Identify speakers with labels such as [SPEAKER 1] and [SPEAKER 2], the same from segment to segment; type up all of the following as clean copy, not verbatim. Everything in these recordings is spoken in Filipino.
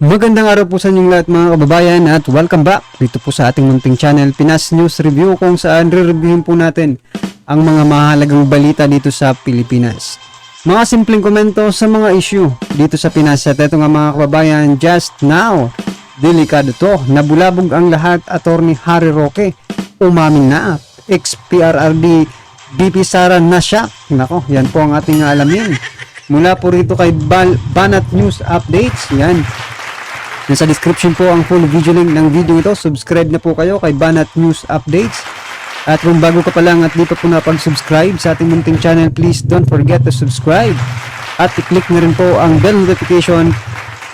[SPEAKER 1] Magandang araw po sa inyong lahat mga kababayan at welcome back dito po sa ating munting channel Pinas News Review, kung saan re-reviewin po natin ang mga mahalagang balita dito sa Pilipinas. Mga simpleng komento sa mga issue dito sa Pinas. At ito nga mga kababayan, just now, delikado to, nabulabog ang lahat. Attorney Harry Roque umamin na, ex-PRRD BP Sara na siya. Nako, yan po ang ating alamin mula po rito kay Banat News Updates. Yan, nasa description po ang full video link ng video ito. Subscribe na po kayo kay Banat News Updates. At kung bago ka pa lang at di pa po napag-subscribe sa ating munting channel, please don't forget to subscribe. At i-click na rin po ang bell notification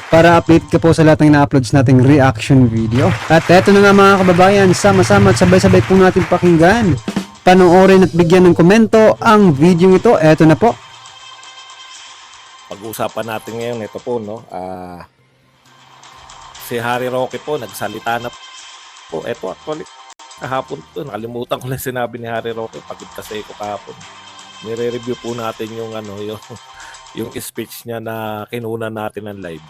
[SPEAKER 1] para update ka po sa lahat ng na-uploads nating reaction video. At eto na nga mga kababayan, sama-sama at sabay-sabay po natin pakinggan, panoorin at bigyan ng komento ang video ito. Eto na po.
[SPEAKER 2] Pag-uusapan natin ngayon, ito po, no? Si Harry Roque po, nagsalita na po. Ito actually, kahapon to, nakalimutan ko lang sinabi ni Harry Roque. Pagod kasi ko kahapon. Nire-review po natin yung, yung speech niya na kinuna natin ng live.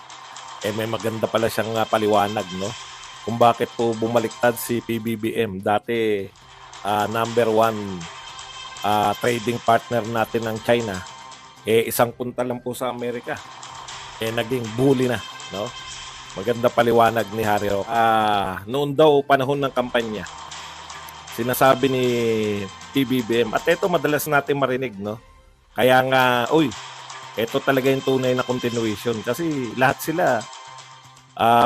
[SPEAKER 2] May maganda pala siyang paliwanag, no? Kung bakit po bumaliktad si PBBM. Dati, number one trading partner natin ng China. Isang punta lang po sa Amerika. Naging bully na, no? Maganda paliwanag ni Harry Roque. Noon daw panahon ng kampanya, sinasabi ni PBBM, at ito madalas natin marinig, no? Kaya nga, ito talaga yung tunay na continuation. Kasi lahat sila,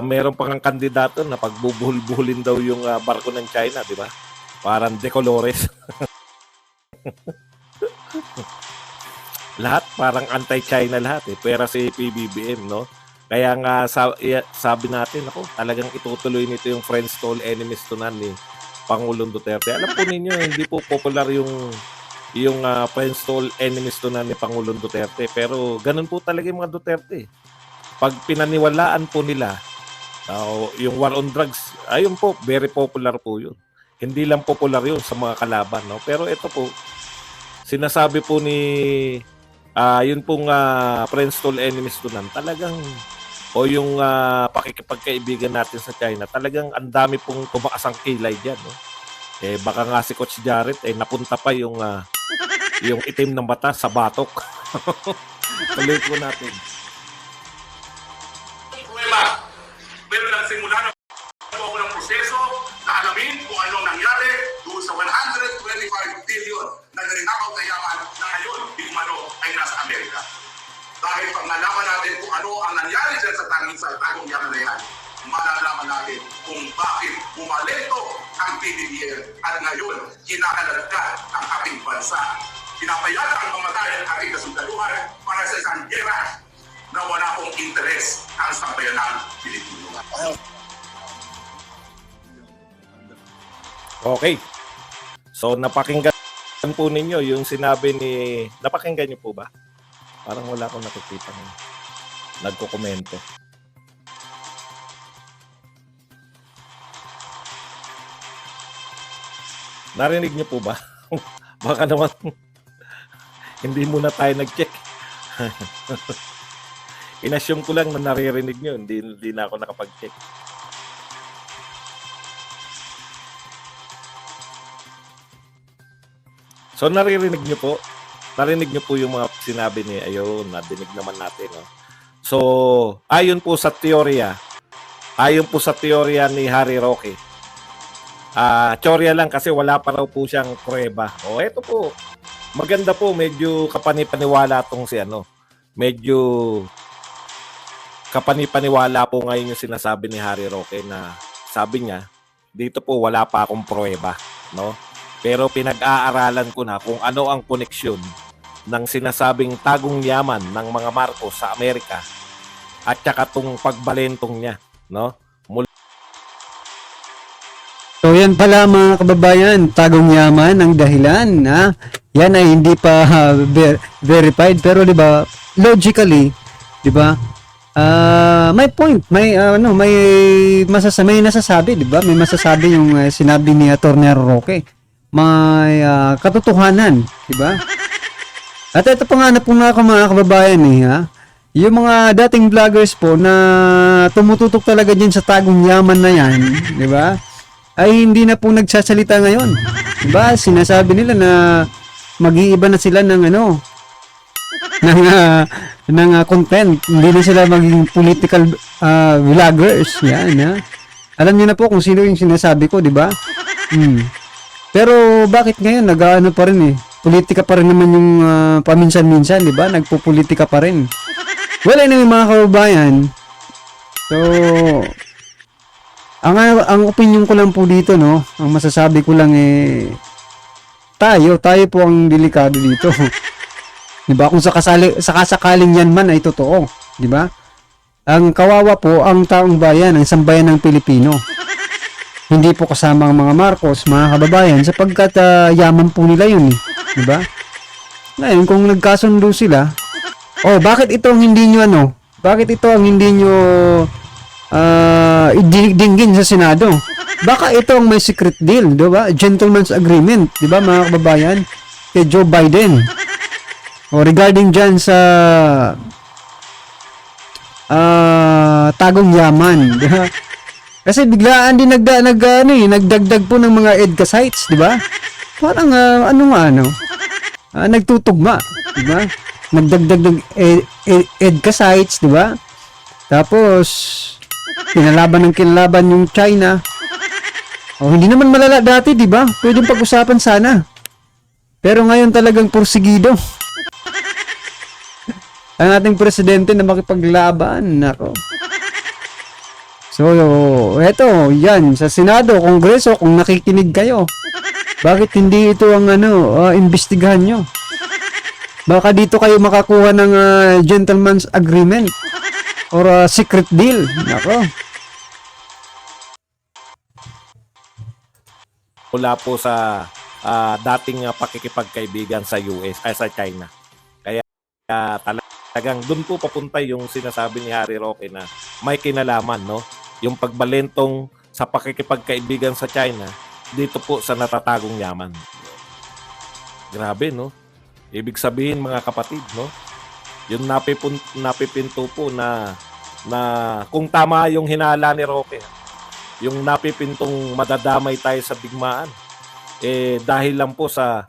[SPEAKER 2] meron pang kandidato na pagbubuhol-buhulin daw yung barko ng China, di ba? Parang decolores. Lahat parang anti-China lahat Pero si PBBM, no? Kaya nga sabi natin, talagang itutuloy nito yung friends to all enemies to none ni Pangulong Duterte. Alam po ninyo, hindi po popular yung friends to all enemies to none ni Pangulong Duterte. Pero ganun po talaga yung mga Duterte. Pag pinaniwalaan po nila, yung war on drugs, ayun po, very popular po yun. Hindi lang popular yun sa mga kalaban, no? Pero ito po, sinasabi po ni yun pong friends to all enemies to none, talagang yung pakikipagkaibigan natin sa China, talagang ang dami pong tumakas ang kilay dyan, no? Baka nga si Coach Jarrett napunta pa yung itim ng mata sa batok. Tuloy po natin.
[SPEAKER 3] Problema, pero nagsimula na po ako ng proseso na alamin kung anong nangyari doon sa 125 billion na narinakaw na yaman na ngayon di umano ay nasa Amerika. Dahil pag nalaman natin kung ano ang nangyari dyan sa tagong yaman na yan, malalaman natin kung bakit bumalento ang PBBM at ngayon kinakaladkad ang ating bansa. Pinapayala ang mamatay ang ating kasundaluhan para sa isang gera na wala pong interes ang sambayanang Pilipino.
[SPEAKER 2] Okay. So napakinggan po ninyo yung sinabi ni... Napakinggan niyo po ba? Parang wala akong nakikita ng nagko-komento. Narinig niyo po ba? Baka naman hindi muna tayo nag-check. Inassume ko lang na naririnig niyo, hindi na ako nakapag-check. So naririnig niyo po? Narinig niyo po yung mga sinabi ni ayun, nadinig naman natin, no? So, ayon po sa teorya ni Harry Roque. Teorya lang kasi wala pa raw po siyang pruweba. Eto po. Maganda po, medyo kapanipaniwala tong si Medyo kapanipaniwala po ngayon yung sinasabi ni Harry Roque na sabi niya, dito po wala pa akong pruweba, no? Pero pinag-aaralan ko na kung ano ang koneksyon ng sinasabing tagong yaman ng mga Marcos sa Amerika at saka itong pagbalentong niya, no?
[SPEAKER 1] So yan pala mga kababayan, tagong yaman ang dahilan, ha? Yan ay hindi pa verified, pero 'di ba, logically, 'di ba? May point, may nasasabi, 'di ba? May masasabi yung sinabi ni Attorney Roque. May katotohanan, 'di ba? At ito pa nga na po mga kababayan ha. yung mga dating vloggers po na tumututok talaga dyan sa tagong yaman na yan, di ba? Ay hindi na po nagsasalita ngayon. Di ba? Sinasabi nila na mag-iiba na sila ng ng content. Hindi na sila maging political vloggers. Yan, ha? Alam niyo na po kung sino yung sinasabi ko, di ba? Pero bakit ngayon nag-ano pa rin politika pa rin naman yung paminsan-minsan, di ba? Nagpo-politika pa rin. Well, anyway, mga kababayan. So, ang opinion ko lang po dito, no? Ang masasabi ko lang tayo po ang delikado dito. Di ba? Kung sakasakaling yan man ay totoo, di ba? Ang kawawa po ang taong bayan, ang sambayan ng Pilipino. Hindi po kasama ang mga Marcos, mga kababayan, sapagkat yaman po nila yun, di ba? Ngayon, kung nagkasundo sila, bakit ito ang hindi nyo bakit ito ang hindi nyo dinggin sa Senado? Baka ito ang may secret deal, di ba? Gentleman's agreement, di ba, mga kababayan, kay Joe Biden. Regarding dyan sa tagong yaman, di ba? Kasi biglaan din nagdagdag po ng mga EDCA sites, di ba? Parang nagtutugma, di ba? Nagdagdag ng EDCA sites, di ba? Tapos kinalaban yung China. Hindi naman malala dati, di ba? Pwedeng pag-usapan sana. Pero ngayon talagang porsigido. Ang ating presidente na makipaglaban, nako. So, eto, yan, sa Senado, Kongreso, kung nakikinig kayo, bakit hindi ito ang imbestigahan nyo? Baka dito kayo makakuha ng gentleman's agreement or secret deal. Nako.
[SPEAKER 2] Mula po sa dating pakikipagkaibigan sa US ay sa China. Kaya talagang doon po papunta yung sinasabi ni Harry Roque na may kinalaman, no? Yung pagbalentong sa pakikipagkaibigan sa China dito po sa natatagong yaman. Grabe, no? Ibig sabihin, mga kapatid, no? Yung napipinto po na kung tama yung hinala ni Roque, yung napipintong madadamay tayo sa digmaan, dahil lang po sa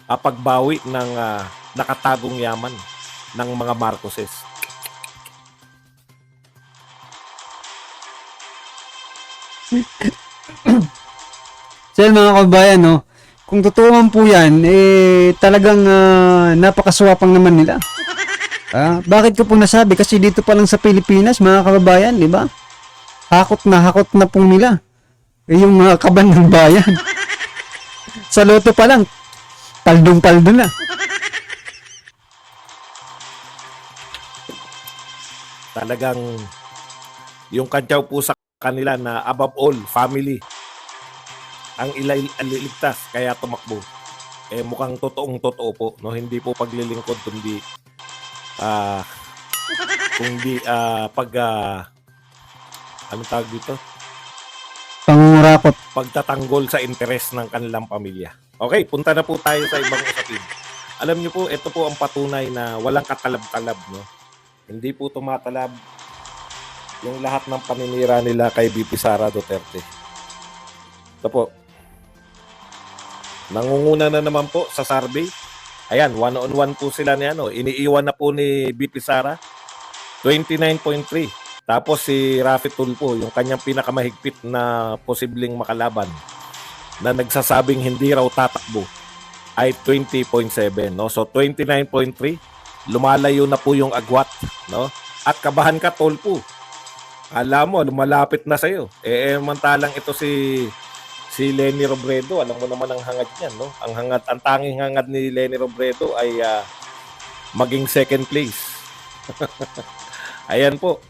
[SPEAKER 2] pagbawi ng nakatagong yaman ng mga Marcoses.
[SPEAKER 1] So, mga kabayan, no? Kung totoo man po yan, talagang napakaswapang naman nila. Bakit ko po nasabi? Kasi dito pa lang sa Pilipinas, mga kababayan, di ba? Hakot na po nila. Yung kaban ng bayan. Sa loto pa lang, paldong-paldo na.
[SPEAKER 2] Talagang yung kantyaw po sa kanila na above all, family ang ililigtas kaya tumakbo. Mukhang totoo po, no? Hindi po paglilingkod kundi anong tawag dito?
[SPEAKER 1] Pangurakot.
[SPEAKER 2] Pagtatanggol sa interes ng kanilang pamilya. Okay, punta na po tayo sa ibang usapin. Alam niyo po, ito po ang patunay na walang katalab-talab, no? Hindi po tumatalab yung lahat ng paninira nila kay VP Sara Duterte. Ito po. Nangunguna na naman po sa survey. Ayan, one-on-one po sila ni iniiwan na po ni VP Sara. 29.3. Tapos si Rafi Tulfo, yung kanyang pinakamahigpit na posibleng makalaban na nagsasabing hindi raw tatakbo ay 20.7, no? So 29.3, lumalayo na po yung agwat, no? At kabahan ka, Tulfo. Alam mo, lumalapit na sa iyo. Mantalang ito si Leni Robredo, alam mo naman ang hangad niyan, no? Ang tanging hangad ni Leni Robredo ay maging second place. Ayan po.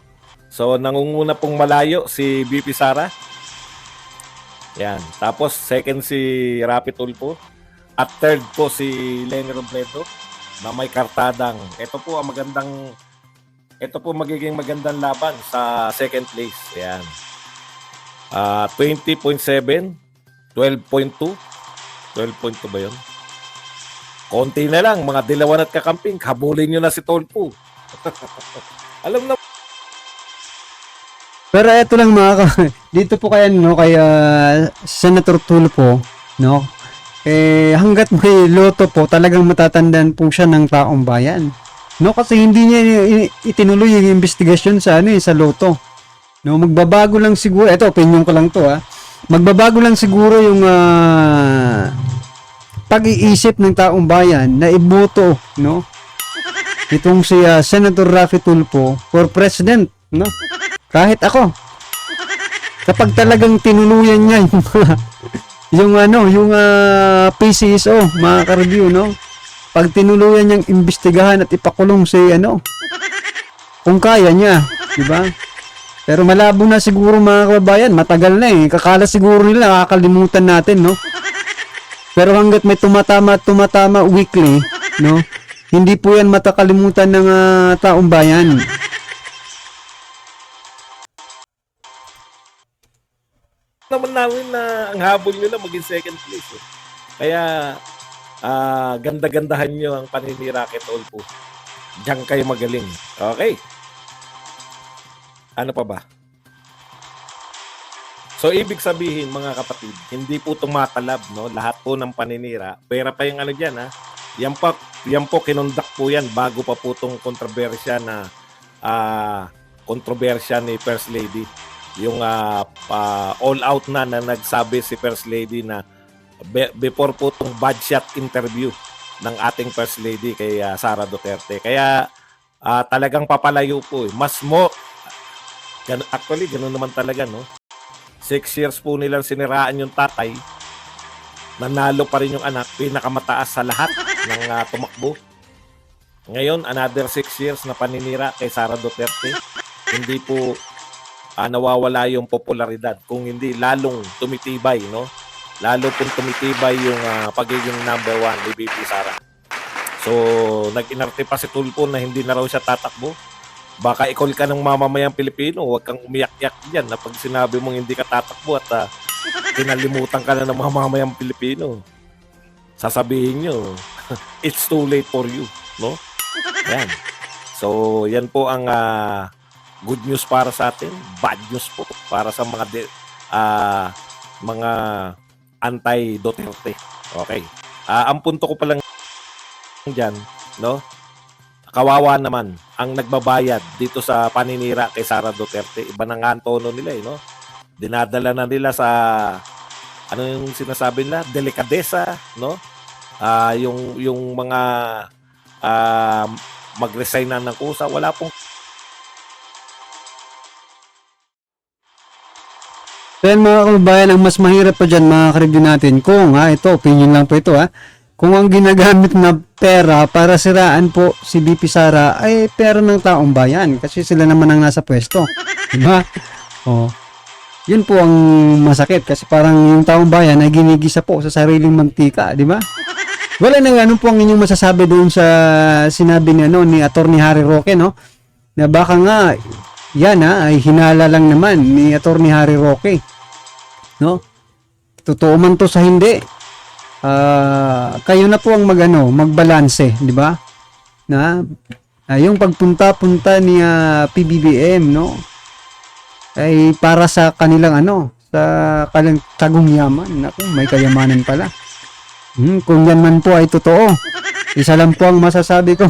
[SPEAKER 2] So nangunguna pong malayo si VP Sara. Yan. Tapos second si Rafi Tulfo at third po si Leni Robredo na may kartadang. Ito po magiging magandang laban sa second place. Yan. 20.7, 12.2. 12.2 ba yun? Konti na lang, mga dilawan at kakamping, habulin nyo na si Tulfo. Alam na
[SPEAKER 1] Pero eto lang dito po kaya no kay Senator Tulfo, no? Hangga't may loto po, talagang matatandaan po siya ng taong bayan. No, kasi hindi niya itinuloy yung investigasyon sa sa loto. No, magbabago lang siguro, eto opinion ko lang to Magbabago lang siguro yung pag-iisip ng taong bayan na iboto, no? Itong si Senator Raffy Tulfo for president, no? Kahit ako. Kapag talagang tinuluyan niya yung PCSO, mga ka-review, no? Pag tinuluyan niyang imbestigahan at ipakulong si kung kaya niya, di ba? Pero malabo na siguro, mga kababayan, matagal na Kakala siguro nila nakakalimutan natin, no? Pero hangga't may tumatama weekly, no? Hindi po yan matakalimutan ng taong bayan.
[SPEAKER 2] naman namin na ang habol nila maging second place. Kaya ganda-gandahan nyo ang paninira kay Tulfo. Diyan kayo magaling. Okay. Ano pa ba? So, ibig sabihin, mga kapatid, hindi po tumatalab, no? Lahat po ng paninira. Pera pa yung dyan, ha? Yan po, kinundak po yan bago pa po itong kontrobersya ni First Lady. Yung all out na nagsabi si First Lady na before po itong bad shot interview ng ating First Lady kay Sara Duterte. Kaya talagang papalayo po. Mas actually, ganoon naman talaga, no? 6 years po nilang siniraan yung tatay. Nanalo pa rin yung anak, pinakamataas sa lahat ng tumakbo. Ngayon, another 6 years na paninira kay Sara Duterte. Hindi po nawawala yung popularidad. Kung hindi, lalong tumitibay, no? Lalo pong tumitibay yung pagiging number 1 ni VP Sara. So, nag-inarte pa si Tulfo na hindi na raw siya tatakbo. Baka i-call ka ng mamamayang Pilipino, huwag kang umiyak-yak dyan na pag sinabi mong hindi ka tatakbo at kinalimutan ka na ng mamamayang Pilipino. Sasabihin nyo, it's too late for you, no? Yan. So, yan po ang good news para sa atin, bad news po para sa mga anti-Duterte. Okay. Ang punto ko pa lang dyan, no? Kawawa naman ang nagbabayad dito sa paninira kay Sara Duterte. Iba na nga ang tono nila, no? Dinadala na nila sa ano yung sinasabi nila, delikadesa, no? Yung mga mag-resign na ng kusa, wala pong.
[SPEAKER 1] Then mga kababayan, ang mas mahirap pa dyan, mga ka-review natin, kung ito, opinion lang po ito kung ang ginagamit na pera para siraan po si VP Sara ay pera ng taong bayan kasi sila naman ang nasa pwesto, diba? Yun po ang masakit kasi parang yung taong bayan ay ginigisa po sa sariling mantika, diba? Wala na ano po ang inyong masasabi doon sa sinabi ni Attorney Harry Roque, no? Na baka nga yan ay hinala lang naman ni Attorney Harry Roque, no? Totoo man to sa hindi. Kayo na po ang magbalanse, di ba? Na yung pagpunta-punta ni PBBM, no? Ay para sa kanilang sa kanilang tagong yaman. Naku, may kayamanan pala. Kung yan man po ay totoo. Isa lang po ang masasabi ko.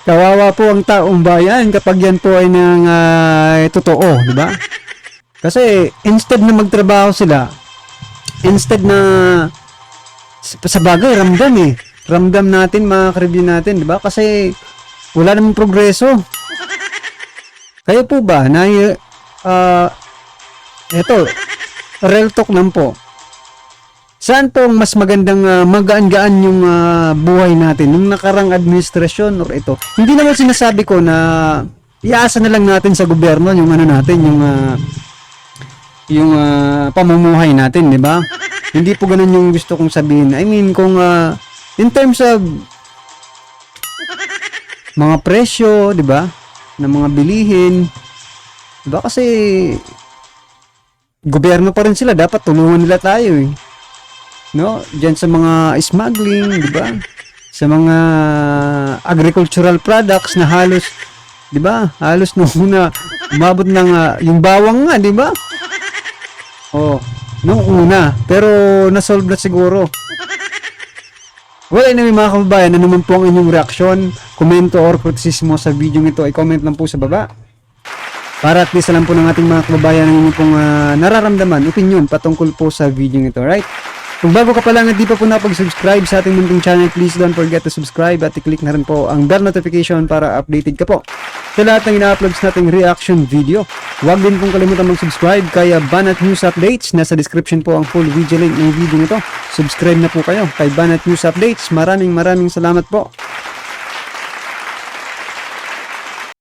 [SPEAKER 1] Kawawa po ang taong bayan kapag yan po ay totoo, di ba? Kasi instead na magtrabaho sila, instead na sa bagay, ramdam natin, mga ka-review natin, di ba? Kasi wala namang progreso. Kayo po ba na eto, real talk lang po. Saan po mas magandang magaan-gaan yung buhay natin nung nakarang administrasyon or ito? Hindi naman sinasabi ko na iasa na lang natin sa gobyerno yung yung pamumuhay natin, di ba? Hindi po ganun yung gusto kong sabihin. I mean, kung in terms of mga presyo, di ba? Ng mga bilihin, di ba? Kasi gobyerno pa rin sila, dapat tulungan nila tayo, no? Diyan sa mga smuggling, di ba? Sa mga agricultural products na halos 'Di ba? Halos nung una umabot ng yung bawang nga, 'di ba? Oh, nung una, pero na-solve na siguro. Well, anyway mga kababayan, ano naman po ang inyong reaksyon, komento or kritisismo sa video ito ay comment lang po sa baba. Para at least alam po ng ating mga kababayan ang inyong pong nararamdaman, opinion patungkol po sa video ito, right? Kung bago ka pa lang at di pa po napag-subscribe sa ating munting channel, please don't forget to subscribe at i-click na rin po ang bell notification para updated ka po sa lahat ng ina-uploads nating reaction video. Huwag din pong kalimutan mag-subscribe kay Banat News Updates. Nasa description po ang full video link ng video nito. Subscribe na po kayo kay Banat News Updates. Maraming salamat po.